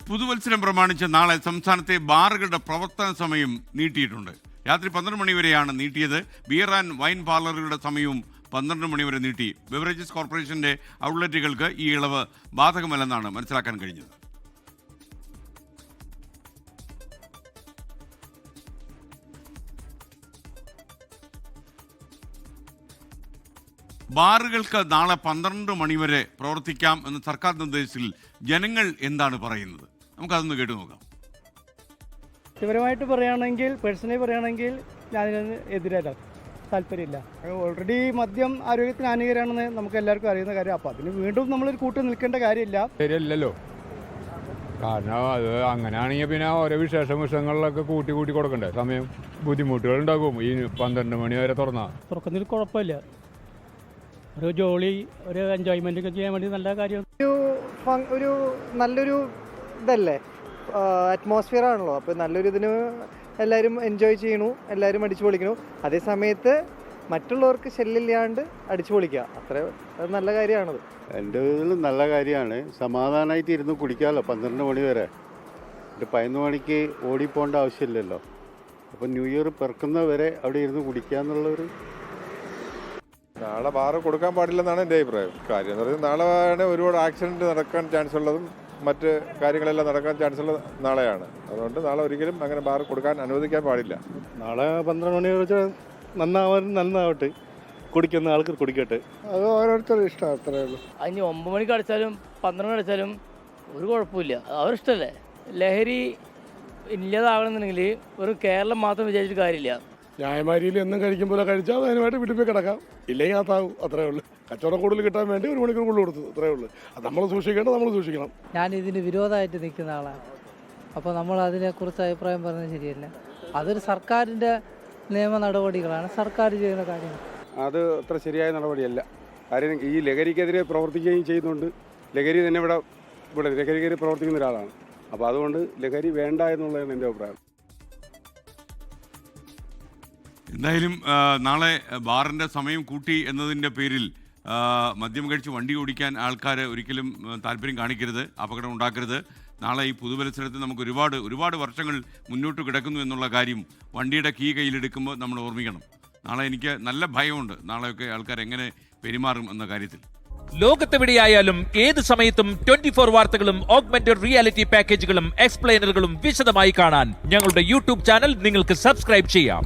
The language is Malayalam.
പുതുവത്സരം പ്രമാണിച്ച് നാളെ സംസ്ഥാനത്തെ ബാറുകളുടെ പ്രവർത്തന സമയം നീട്ടിയിട്ടുണ്ട്. രാത്രി 12 മണി വരെയാണ് നീട്ടിയത്. ബിയർ ആൻഡ് വൈൻ പാർലറുകളുടെ സമയവും 12 മണി വരെ നീട്ടി. ബെവറേജസ് കോർപ്പറേഷന്റെ ഔട്ട്ലെറ്റുകൾക്ക് ഈ ഇളവ് ബാധകമല്ലെന്നാണ് മനസ്സിലാക്കാൻ കഴിഞ്ഞത്. ബാറുകൾക്ക് നാളെ 12 മണിവരെ പ്രവർത്തിക്കാം എന്ന സർക്കാർ നിർദ്ദേശത്തിൽ ജനങ്ങൾ എന്താണ് പറയുന്നത്? നമുക്കതൊന്ന് കേട്ടു നോക്കാം. വ്യക്തിപരമായിട്ട് പറയുകയാണെങ്കിൽ, പേഴ്സണലി പറയുകയാണെങ്കിൽ ഞാനിതിന് എതിരല്ല, താല്പര്യമില്ല. ഓൾറെഡി മദ്യം ആരോഗ്യത്തിന് ഹാനികരമാണെന്ന് നമുക്ക് എല്ലാവർക്കും അറിയുന്ന കാര്യം. അപ്പോൾ അതിന് വീണ്ടും നമ്മളൊരു കൂട്ട് നിൽക്കേണ്ട കാര്യമില്ല. ശരിയല്ലല്ലോ. കാരണം അത് അങ്ങനെയാണെങ്കിൽ പിന്നെ ഓരോ വിശേഷങ്ങളിലൊക്കെ കൂട്ടി കൊടുക്കണ്ടേ? സമയം ബുദ്ധിമുട്ടുകൾ ഉണ്ടാകും. ഈ 12 മണി വരെ തുറക്കുന്നതിൽ കുഴപ്പമില്ല. ഒരു ജോളി, ഒരു എൻജോയ്മെൻ്റ് ഒക്കെ ചെയ്യാൻ വേണ്ടി നല്ല കാര്യം. ഒരു നല്ലൊരു ഇതല്ലേ, അറ്റ്മോസ്ഫിയർ ആണല്ലോ. അപ്പോൾ നല്ലൊരു ഇതിന് എല്ലാവരും എൻജോയ് ചെയ്യണു, എല്ലാവരും അടിച്ചു പൊളിക്കണു. അതേ സമയത്ത് മറ്റുള്ളവർക്ക് ശല്യമില്ലാണ്ട് അടിച്ചു പൊളിക്കുക, അത് നല്ല കാര്യമാണത്. എൻ്റെ ഇതിൽ നല്ല കാര്യമാണ്. സമാധാനമായിട്ട് ഇരുന്ന് കുടിക്കാമല്ലോ 12 മണി വരെ. 11 മണിക്ക് ഓടിപ്പോകേണ്ട ആവശ്യമില്ലല്ലോ. അപ്പോൾ ന്യൂ ഇയർ പിറക്കുന്നവരെ അവിടെ ഇരുന്ന് കുടിക്കുക എന്നുള്ളൊരു. നാളെ ബാറ് കൊടുക്കാൻ പാടില്ലെന്നാണ് എൻ്റെ അഭിപ്രായം. കാര്യം എന്ന് പറയുന്നത് നാളെയാണ് ഒരുപാട് ആക്സിഡൻറ്റ് നടക്കാൻ ചാൻസ് ഉള്ളതും മറ്റ് കാര്യങ്ങളെല്ലാം നടക്കാൻ ചാൻസ് ഉള്ളത് നാളെയാണ്. അതുകൊണ്ട് നാളെ ഒരിക്കലും അങ്ങനെ ബാർ കൊടുക്കാൻ അനുവദിക്കാൻ പാടില്ല. നാളെ 12 മണി വെച്ചാൽ നന്നാവട്ടെ, കുടിക്കുന്ന ആൾക്കാർ കുടിക്കട്ടെ. അത് ഓരോരുത്തരും ഇഷ്ടം, അത്രേ ഉള്ളൂ. അതിന് 9 മണിക്ക് അടിച്ചാലും 12 മണി അടിച്ചാലും ഒരു കുഴപ്പമില്ല, അവരിഷ്ടമല്ലേ. ലഹരി ഇല്ലാതാവണമെന്നുണ്ടെങ്കിൽ ഒരു കേരളം മാത്രം വിചാരിച്ചിട്ട് കാര്യമില്ല. ന്യായമാരിയിൽ എന്നും കഴിക്കുമ്പോൾ കഴിച്ചാൽ അതിനുമായിട്ട് വീട്ടിൽ പോയി കിടക്കാം, ഇല്ലെങ്കിൽ അതാവും. അത്രേ ഉള്ളൂ. കച്ചവടം കൂടുതൽ കിട്ടാൻ വേണ്ടി 1 മണിക്കൂർ കൂടുതൽ കൊടുത്തു, അത്രേ ഉള്ളൂ. അത് നമ്മൾ സൂക്ഷിക്കണം. ഞാൻ ഇതിന് വിരോധമായിട്ട് നിൽക്കുന്ന ആളാണ്. അപ്പോൾ നമ്മൾ അതിനെക്കുറിച്ച് അഭിപ്രായം പറയുന്നത് ശരിയല്ല. അതൊരു സർക്കാരിൻ്റെ നിയമ നടപടികളാണ്, സർക്കാർ ചെയ്യുന്ന കാര്യങ്ങൾ. അത് അത്ര ശരിയായ നടപടിയല്ല. കാര്യം ഈ ലഹരിക്കെതിരെ പ്രവർത്തിക്കുകയും ചെയ്യുന്നുണ്ട്. ലഹരി തന്നെ ഇവിടെ ലഹരിക്കെതിരെ പ്രവർത്തിക്കുന്ന ഒരാളാണ്. അപ്പോൾ അതുകൊണ്ട് ലഹരി വേണ്ട എന്നുള്ളതാണ് എൻ്റെ അഭിപ്രായം. എന്തായാലും നാളെ ബാറിൻ്റെ സമയം കൂട്ടി എന്നതിൻ്റെ പേരിൽ മദ്യം കഴിച്ച് വണ്ടി ഓടിക്കാൻ ആൾക്കാർ ഒരിക്കലും താല്പര്യം കാണിക്കരുത്, അപകടം ഉണ്ടാക്കരുത്. നാളെ ഈ പുതുവത്സരത്തിൽ നമുക്ക് ഒരുപാട് വർഷങ്ങൾ മുന്നോട്ട് കിടക്കുന്നു എന്നുള്ള കാര്യം വണ്ടിയുടെ കീ കയ്യിലെടുക്കുമ്പോൾ നമ്മൾ ഓർമ്മിക്കണം. നാളെ എനിക്ക് നല്ല ഭയമുണ്ട്, നാളെയൊക്കെ ആൾക്കാർ എങ്ങനെ പെരുമാറും എന്ന കാര്യത്തിൽ. ലോകത്തെവിടെയായാലും ഏത് സമയത്തും 24 വാർത്തകളും ഓഗ്മെന്റഡ് റിയാലിറ്റി പാക്കേജുകളും എക്സ്പ്ലെയിനറുകളും വിശദമായി കാണാൻ ഞങ്ങളുടെ യൂട്യൂബ് ചാനൽ നിങ്ങൾക്ക് സബ്സ്ക്രൈബ് ചെയ്യാം.